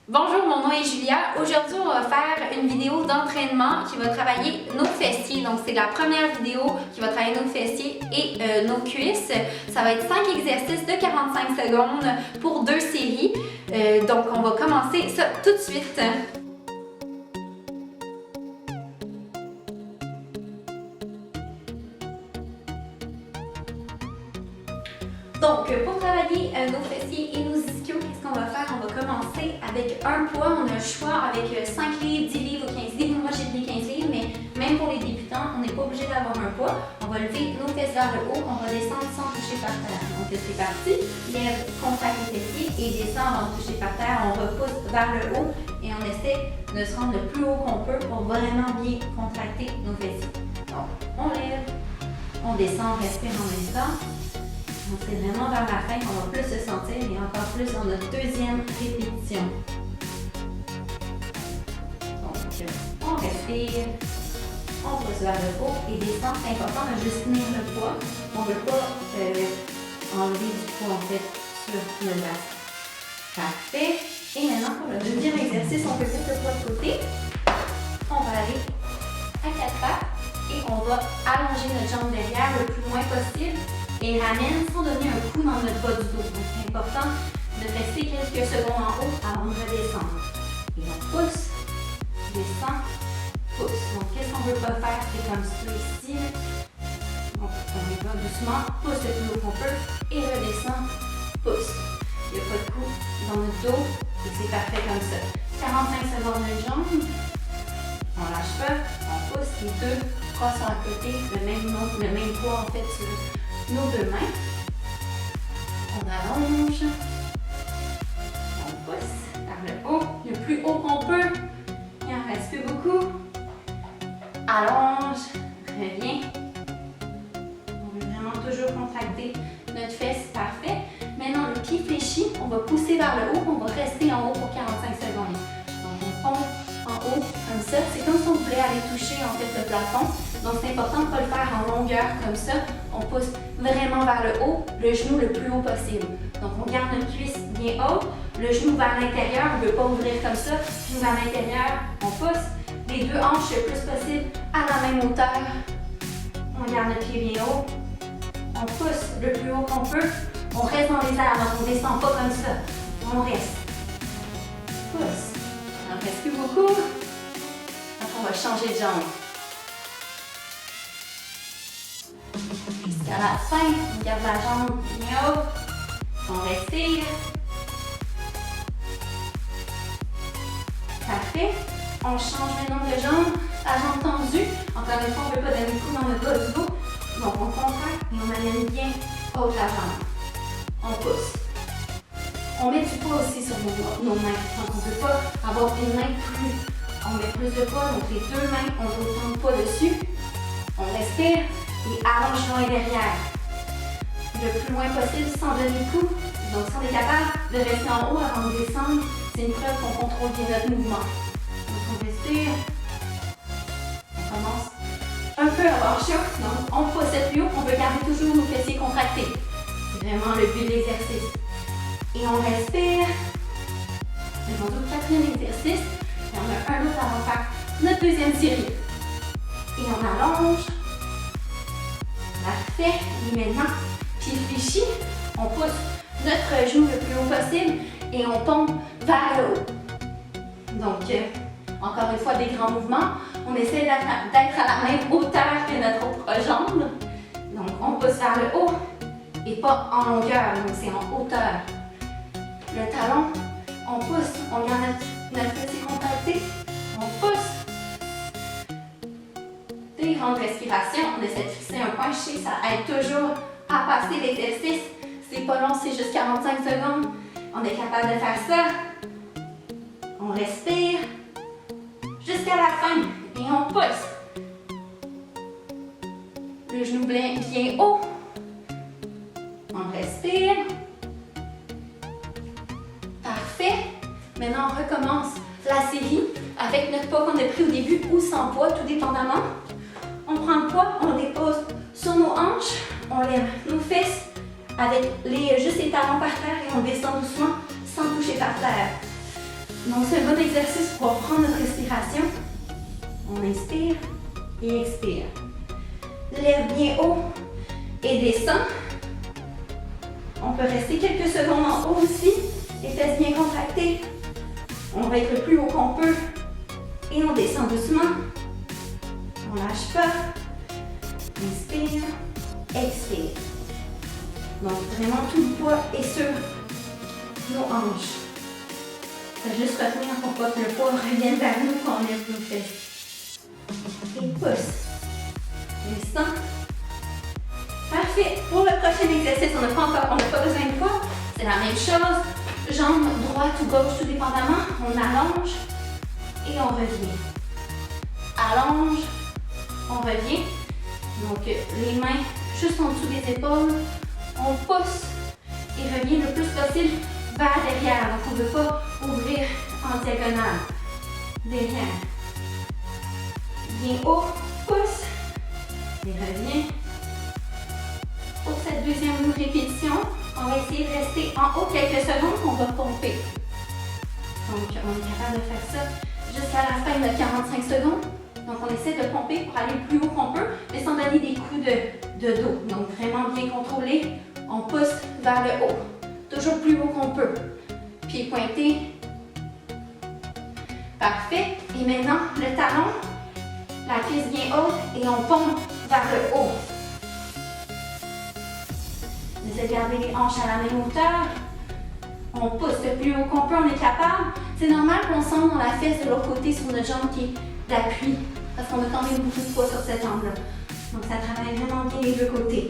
Bonjour, mon nom est Julia. Aujourd'hui, on va faire une vidéo d'entraînement qui va travailler nos fessiers. Donc, c'est la première vidéo qui va travailler nos fessiers et nos cuisses. Ça va être 5 exercices de 45 secondes pour 2 séries. Donc, on va commencer ça tout de suite. Donc, pour travailler nos fessiers et nos ischios, qu'est-ce qu'on va faire? On va commencer avec un poids. On a le choix avec 5 livres, 10 livres ou 15 livres. Moi, j'ai mis 15 livres, mais même pour les débutants, on n'est pas obligé d'avoir un poids. On va lever nos fesses vers le haut. On va descendre sans toucher par terre. Donc, c'est parti. Lève, contracte les fessiers et descend avant de toucher par terre. On repousse vers le haut et on essaie de se rendre le plus haut qu'on peut pour vraiment bien contracter nos fessiers. Donc, on lève, on descend, on respire en même temps. Donc, c'est vraiment vers la fin qu'on va plus se sentir et encore plus dans notre deuxième répétition. Donc, on respire, on pousse vers le haut et descend. C'est important de juste tenir le poids. On ne veut pas enlever du poids en fait sur le bassin. Parfait. Et maintenant, pour le deuxième exercice, on peut mettre le poids de côté. On va aller à 4 pattes et on va allonger notre jambe derrière le plus loin possible. Et ramène sans donner un coup dans notre bas du dos. Donc, c'est important de rester quelques secondes en haut avant de redescendre. Et on pousse, descend, pousse. Donc, qu'est-ce qu'on ne veut pas faire? C'est comme ça ici. Donc, on y va doucement, pousse le plus haut qu'on peut et redescend, pousse. Il n'y a pas de coup dans notre dos et c'est parfait comme ça. 45 secondes de jambe. On lâche pas, on pousse les deux bras sur un côté, le même poids en fait sur nos deux mains. On allonge. On pousse vers le haut, le plus haut qu'on peut. Il en reste plus beaucoup. Allonge, reviens. On veut vraiment toujours contracter notre fesse, parfait. Maintenant, le pied fléchi, on va pousser vers le haut, on va rester en haut pour 45 secondes. Donc, on pompe en haut comme ça. C'est comme si on voulait aller toucher en fait le plafond. Donc, c'est important de ne pas le faire en longueur comme ça. On pousse vraiment vers le haut, le genou le plus haut possible. Donc, on garde notre cuisse bien haute, le genou vers l'intérieur. On ne veut pas ouvrir comme ça. Genou vers l'intérieur, on pousse. Les deux hanches le plus possible à la même hauteur. On garde notre pied bien haut. On pousse le plus haut qu'on peut. On reste dans les airs, donc on ne descend pas comme ça. On reste. Pousse. Il n'en reste plus beaucoup. Donc, on va changer de jambe. Jusqu'à la fin, on garde la jambe bien haute. On respire. Parfait. On change maintenant de jambe. La jambe tendue. Encore une fois, on ne veut pas donner le coup dans le bas du dos. Donc, on contracte et on amène bien haute la jambe. On pousse. On met du poids aussi sur nos mains. Donc, on ne peut pas avoir une main plus. On met plus de poids. Donc, les deux mains, on veut autant de poids dessus. On respire et allonge loin derrière. Le plus loin possible sans donner de coup. Donc, si on est capable de rester en haut avant de descendre, c'est une preuve qu'on contrôle bien notre mouvement. Donc, on respire. On commence un peu à avoir chaud. Donc, on pousse plus haut. On veut garder toujours nos fessiers contractés. C'est vraiment le but de l'exercice. Et on respire. On est rendu au quatrième exercice. Et on a un autre avant de faire notre deuxième série. Et on allonge. Parfait. Et maintenant, pied fléchi, on pousse notre genou le plus haut possible et on pompe vers le haut. Donc, encore une fois, des grands mouvements. On essaie d'être à la même hauteur que notre autre jambe. Donc, on pousse vers le haut et pas en longueur, donc c'est en hauteur. Le talon, on pousse, on garde notre fessier contracté, on pousse. Des grandes respirations, on essaie de fixer un point. Je sais que ça aide toujours à passer l'exercice. C'est pas long, c'est juste 45 secondes. On est capable de faire ça. On respire jusqu'à la fin et on pousse. Le genou bien haut. On respire. Parfait. Maintenant, on recommence la série avec notre poids qu'on a pris au début ou sans poids, tout dépendamment. On prend le poids, on le dépose sur nos hanches, on lève nos fesses avec juste les talons par terre et on descend doucement sans toucher par terre. Donc, c'est un bon exercice pour reprendre notre respiration. On inspire et expire. Lève bien haut et descend. On peut rester quelques secondes en haut aussi. Les fesses bien contractées. On va être le plus haut qu'on peut. Et on descend doucement. On lâche pas. Inspire, expire. Donc, vraiment, tout le poids est sur nos hanches. C'est juste retenir pour pas que le poids revienne vers nous quand on lève nos fesses. Et pousse. Descend. Parfait. Pour le prochain exercice, on n'a pas besoin de poids. C'est la même chose. Jambes droite ou gauche, tout dépendamment. On allonge et on revient. Allonge, on revient. Donc, les mains juste en dessous des épaules. On pousse et revient le plus possible vers derrière. Donc, on ne veut pas ouvrir en diagonale. Derrière. Bien haut, pousse et revient. Pour cette deuxième répétition, on va essayer de rester en haut quelques secondes, on va pomper. Donc, on est capable de faire ça jusqu'à la fin de 45 secondes. Donc, on essaie de pomper pour aller le plus haut qu'on peut, mais sans donner des coups de dos. Donc, vraiment bien contrôlé. On pousse vers le haut. Toujours plus haut qu'on peut. Pied pointé. Parfait. Et maintenant, le talon, la cuisse bien haute et on pompe vers le haut. On essaie de garder les hanches à la même hauteur. On pousse le plus haut qu'on peut, on est capable. C'est normal qu'on sente dans la fesse de l'autre côté sur notre jambe qui est d'appui. Parce qu'on a quand même beaucoup de poids sur cette jambe-là. Donc ça travaille vraiment bien les deux côtés.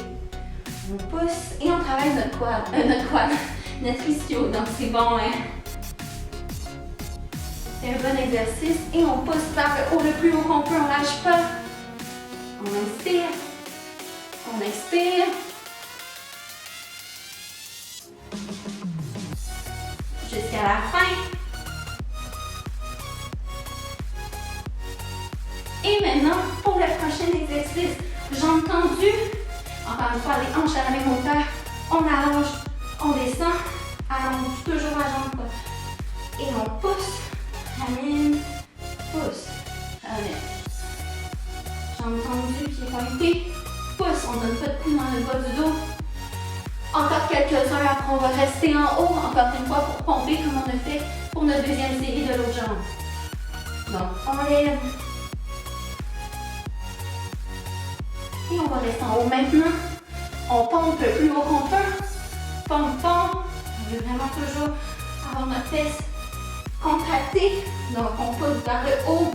On pousse et on travaille notre quad, notre ischio. Donc c'est bon, hein? C'est un bon exercice. Et on pousse vers le haut le plus haut qu'on peut, on ne lâche pas. On inspire. On expire. Jusqu'à la fin. Et maintenant, pour le prochain exercice, jambes tendues. Encore une fois, les hanches à la même hauteur. On allonge, on descend. Allonge toujours la jambe. Et on pousse, ramène, pousse, ramène. Jambes tendues, pieds pointés. Pousse, on ne donne pas de coups dans le bas du dos. Encore quelques-uns, après on va rester en haut, encore une fois pour pomper comme on a fait pour notre deuxième série de l'autre jambe. Donc, on lève. Et on va rester en haut maintenant. On pompe le plus haut qu'on peut. Pompe, pompe. On veut vraiment toujours avoir notre fesse contractée. Donc, on pousse vers le haut.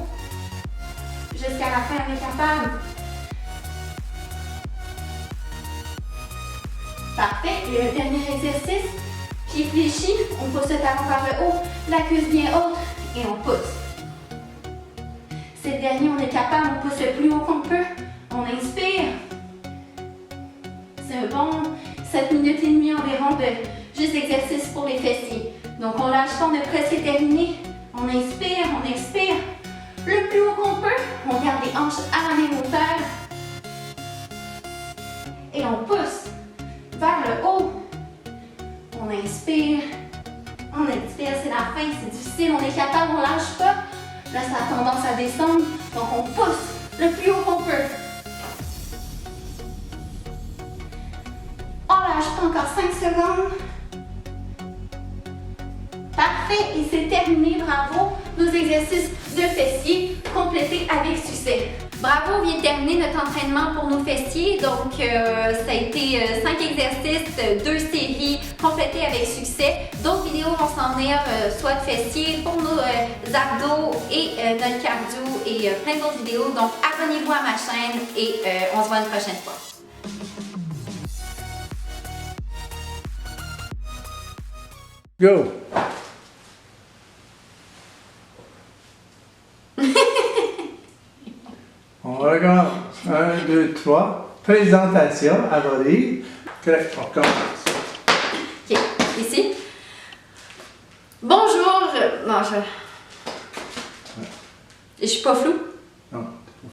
Jusqu'à la fin, on est capable. Parfait. Et le dernier exercice, pied fléchi, on pousse le talon vers le haut, la cuisse bien haute et on pousse. C'est le dernier, on est capable, on pousse le plus haut qu'on peut. On inspire. C'est un bon 7 minutes et demie environ de juste exercice pour les fessiers. Donc on lâche pas, on est presque terminé. On inspire, on expire. Le plus haut qu'on peut, on garde les hanches à la même hauteur. Et on pousse vers le haut. On inspire. On expire, c'est la fin, c'est difficile, on est capable, on lâche pas. Là, ça a tendance à descendre. Donc on pousse le plus haut qu'on peut. On lâche pas encore 5 secondes. Parfait, et c'est terminé, bravo. Nos exercices de fessiers complétés avec succès. Bravo, on vient de terminer notre entraînement pour nos fessiers. Donc, ça a été 5 exercices, 2 séries complétées avec succès. D'autres vidéos vont s'en venir, soit de fessiers, pour nos abdos et notre cardio et plein d'autres vidéos. Donc, abonnez-vous à ma chaîne et on se voit une prochaine fois. Go! On recommence. 1, 2, 3. Présentation à voler. Correct, on recommence. OK, ici. Bonjour. Non, je suis pas floue. Non.